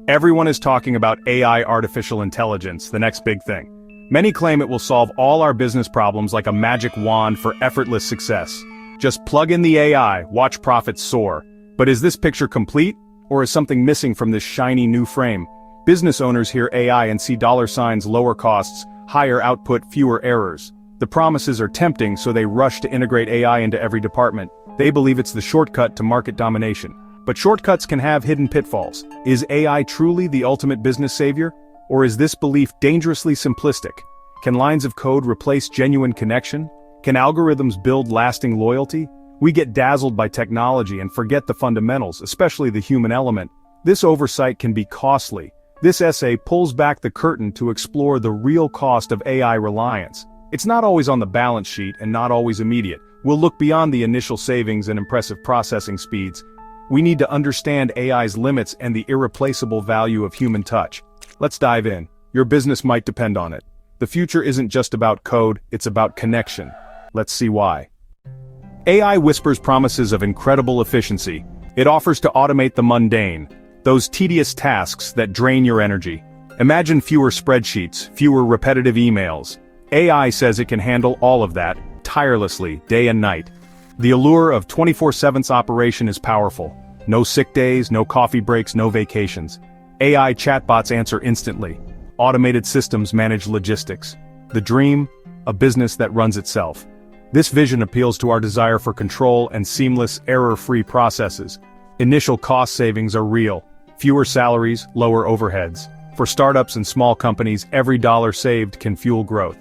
Everyone is talking about AI, artificial intelligence, the next big thing. Many claim it will solve all our business problems like a magic wand for effortless success. Just plug in the AI, watch profits soar. But is this picture complete? Or is something missing from this shiny new frame? Business owners hear AI and see dollar signs, lower costs, higher output, fewer errors. The promises are tempting, so they rush to integrate AI into every department. They believe it's the shortcut to market domination. But shortcuts can have hidden pitfalls. Is AI truly the ultimate business savior? Or is this belief dangerously simplistic? Can lines of code replace genuine connection? Can algorithms build lasting loyalty? We get dazzled by technology and forget the fundamentals, especially the human element. This oversight can be costly. This essay pulls back the curtain to explore the real cost of AI reliance. It's not always on the balance sheet and not always immediate. We'll look beyond the initial savings and impressive processing speeds. We need to understand AI's limits and the irreplaceable value of human touch. Let's dive in. Your business might depend on it. The future isn't just about code, it's about connection. Let's see why. AI whispers promises of incredible efficiency. It offers to automate the mundane, those tedious tasks that drain your energy. Imagine fewer spreadsheets, fewer repetitive emails. AI says it can handle all of that, tirelessly, day and night. The allure of 24/7 operation is powerful. No sick days, no coffee breaks, no vacations. AI chatbots answer instantly. Automated systems manage logistics. The dream? A business that runs itself. This vision appeals to our desire for control and seamless, error-free processes. Initial cost savings are real. Fewer salaries, lower overheads. For startups and small companies, every dollar saved can fuel growth.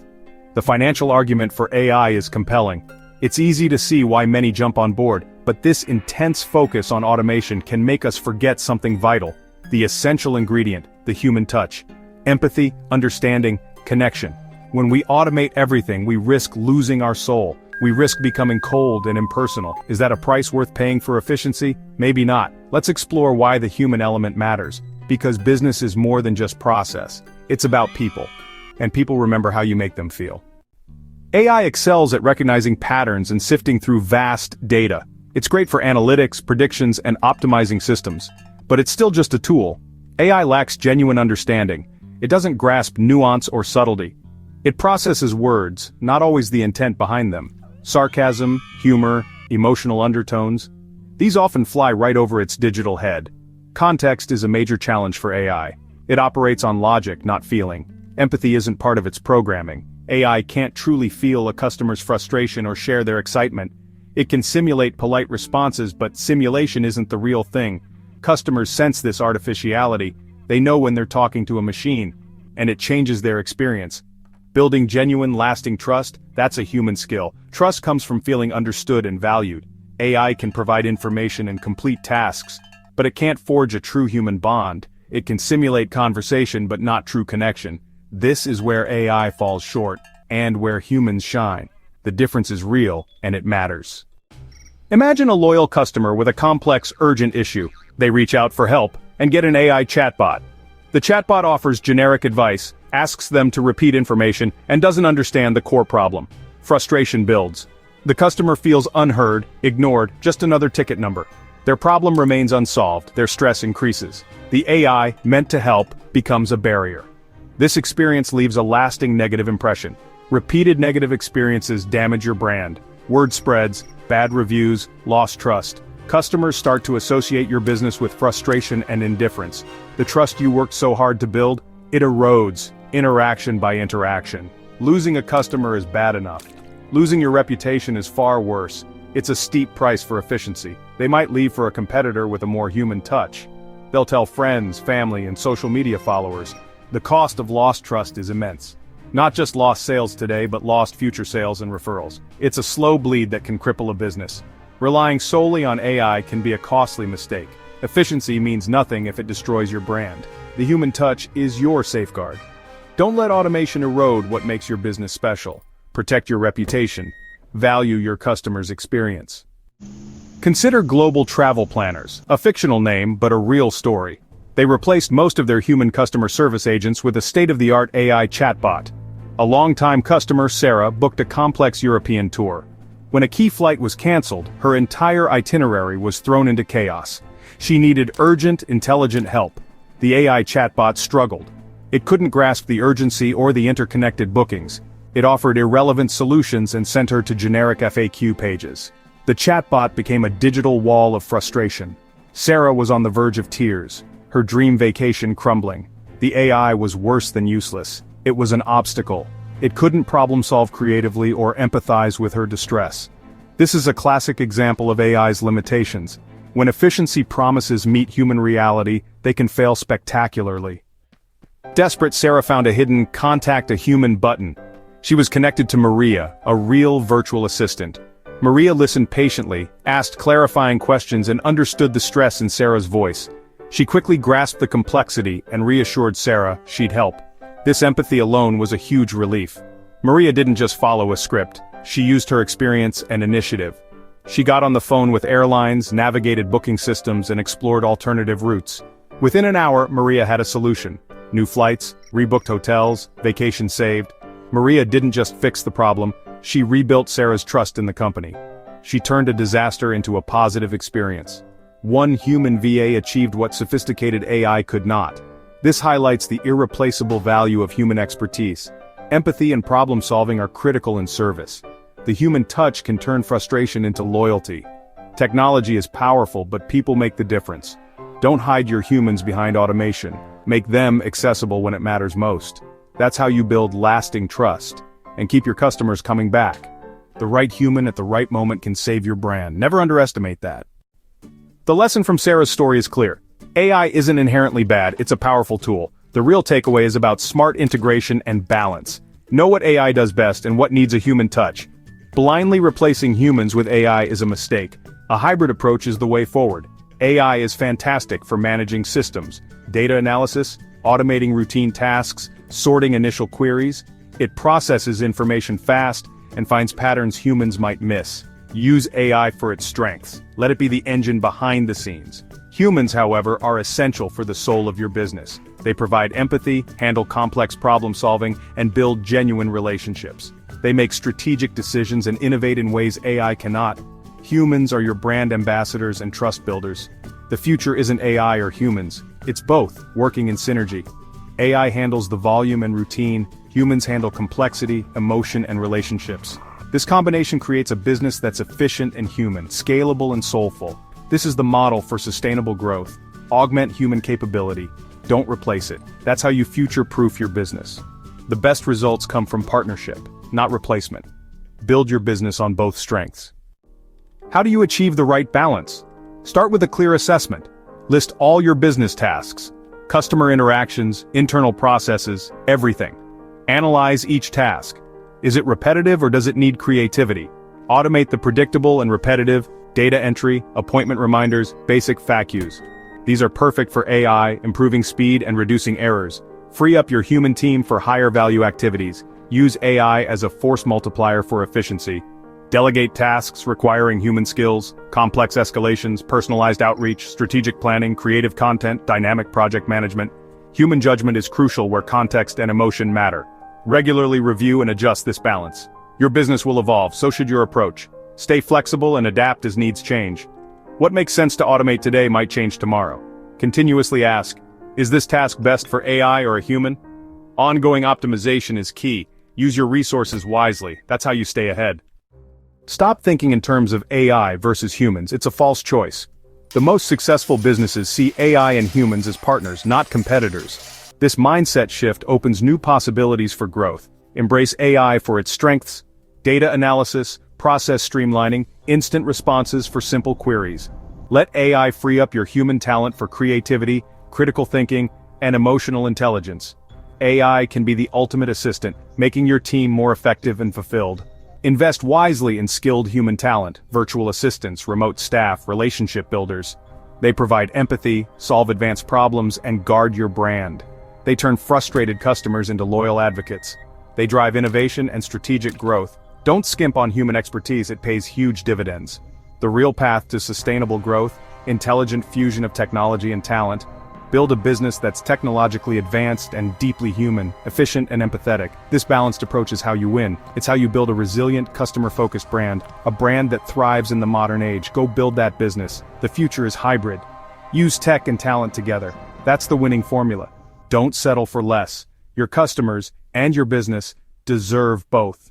The financial argument for AI is compelling. It's easy to see why many jump on board, but this intense focus on automation can make us forget something vital, the essential ingredient, the human touch. Empathy, understanding, connection. When we automate everything, we risk losing our soul. We risk becoming cold and impersonal. Is that a price worth paying for efficiency? Maybe not. Let's explore why the human element matters. Because business is more than just process. It's about people. And people remember how you make them feel. AI excels at recognizing patterns and sifting through vast data. It's great for analytics, predictions, and optimizing systems. But it's still just a tool. AI lacks genuine understanding. It doesn't grasp nuance or subtlety. It processes words, not always the intent behind them. Sarcasm, humor, emotional undertones. These often fly right over its digital head. Context is a major challenge for AI. It operates on logic, not feeling. Empathy isn't part of its programming. AI can't truly feel a customer's frustration or share their excitement. It can simulate polite responses, but simulation isn't the real thing. Customers sense this artificiality. They know when they're talking to a machine, and it changes their experience. Building genuine, lasting trust, that's a human skill. Trust comes from feeling understood and valued. AI can provide information and complete tasks, but it can't forge a true human bond. It can simulate conversation but not true connection. This is where AI falls short, and where humans shine. The difference is real, and it matters. Imagine a loyal customer with a complex, urgent issue. They reach out for help, and get an AI chatbot. The chatbot offers generic advice, asks them to repeat information, and doesn't understand the core problem. Frustration builds. The customer feels unheard, ignored, just another ticket number. Their problem remains unsolved, their stress increases. The AI, meant to help, becomes a barrier. This experience leaves a lasting negative impression. Repeated negative experiences damage your brand. Word spreads, bad reviews, lost trust. Customers start to associate your business with frustration and indifference. The trust you worked so hard to build, it erodes, interaction by interaction. Losing a customer is bad enough. Losing your reputation is far worse. It's a steep price for efficiency. They might leave for a competitor with a more human touch. They'll tell friends, family, and social media followers. The cost of lost trust is immense. Not just lost sales today, but lost future sales and referrals. It's a slow bleed that can cripple a business. Relying solely on AI can be a costly mistake. Efficiency means nothing if it destroys your brand. The human touch is your safeguard. Don't let automation erode what makes your business special. Protect your reputation. Value your customer's experience. Consider Global Travel Planners, a fictional name but a real story. They replaced most of their human customer service agents with a state-of-the-art AI chatbot. A longtime customer, Sarah, booked a complex European tour. When a key flight was canceled, her entire itinerary was thrown into chaos. She needed urgent, intelligent help. The AI chatbot struggled. It couldn't grasp the urgency or the interconnected bookings. It offered irrelevant solutions and sent her to generic FAQ pages. The chatbot became a digital wall of frustration. Sarah was on the verge of tears, her dream vacation crumbling. The AI was worse than useless. It was an obstacle. It couldn't problem-solve creatively or empathize with her distress. This is a classic example of AI's limitations. When efficiency promises meet human reality, they can fail spectacularly. Desperate, Sarah found a hidden "Contact a Human" button. She was connected to Maria, a real virtual assistant. Maria listened patiently, asked clarifying questions and understood the stress in Sarah's voice. She quickly grasped the complexity and reassured Sarah she'd help. This empathy alone was a huge relief. Maria didn't just follow a script, she used her experience and initiative. She got on the phone with airlines, navigated booking systems, and explored alternative routes. Within an hour, Maria had a solution. New flights, rebooked hotels, vacation saved. Maria didn't just fix the problem, she rebuilt Sarah's trust in the company. She turned a disaster into a positive experience. One human VA achieved what sophisticated AI could not. This highlights the irreplaceable value of human expertise. Empathy and problem-solving are critical in service. The human touch can turn frustration into loyalty. Technology is powerful, but people make the difference. Don't hide your humans behind automation. Make them accessible when it matters most. That's how you build lasting trust, and keep your customers coming back. The right human at the right moment can save your brand. Never underestimate that. The lesson from Sarah's story is clear. AI isn't inherently bad, it's a powerful tool. The real takeaway is about smart integration and balance. Know what AI does best and what needs a human touch. Blindly replacing humans with AI is a mistake. A hybrid approach is the way forward. AI is fantastic for managing systems, data analysis, automating routine tasks, sorting initial queries. It processes information fast and finds patterns humans might miss. Use AI for its strengths. Let it be the engine behind the scenes. Humans, however, are essential for the soul of your business. They provide empathy, handle complex problem-solving, and build genuine relationships. They make strategic decisions and innovate in ways AI cannot. Humans are your brand ambassadors and trust builders. The future isn't AI or humans, it's both, working in synergy. AI handles the volume and routine, humans handle complexity, emotion, and relationships. This combination creates a business that's efficient and human, scalable and soulful. This is the model for sustainable growth. Augment human capability. Don't replace it. That's how you future-proof your business. The best results come from partnership, not replacement. Build your business on both strengths. How do you achieve the right balance? Start with a clear assessment. List all your business tasks, customer interactions, internal processes, everything. Analyze each task. Is it repetitive or does it need creativity? Automate the predictable and repetitive, data entry, appointment reminders, basic FAQs. These are perfect for AI, improving speed and reducing errors. Free up your human team for higher value activities. Use AI as a force multiplier for efficiency. Delegate tasks requiring human skills, complex escalations, personalized outreach, strategic planning, creative content, dynamic project management. Human judgment is crucial where context and emotion matter. Regularly review and adjust this balance. Your business will evolve, so should your approach. Stay flexible and adapt as needs change. What makes sense to automate today might change tomorrow. Continuously ask, is this task best for AI or a human? Ongoing optimization is key. Use your resources wisely. That's how you stay ahead. Stop thinking in terms of AI versus humans. It's a false choice. The most successful businesses see AI and humans as partners, not competitors. This mindset shift opens new possibilities for growth. Embrace AI for its strengths: data analysis, process streamlining, instant responses for simple queries. Let AI free up your human talent for creativity, critical thinking, and emotional intelligence. AI can be the ultimate assistant, making your team more effective and fulfilled. Invest wisely in skilled human talent, virtual assistants, remote staff, relationship builders. They provide empathy, solve advanced problems, and guard your brand. They turn frustrated customers into loyal advocates. They drive innovation and strategic growth. Don't skimp on human expertise, it pays huge dividends. The real path to sustainable growth: intelligent fusion of technology and talent. Build a business that's technologically advanced and deeply human, efficient and empathetic. This balanced approach is how you win. It's how you build a resilient, customer-focused brand, a brand that thrives in the modern age. Go build that business. The future is hybrid. Use tech and talent together. That's the winning formula. Don't settle for less. Your customers and your business deserve both.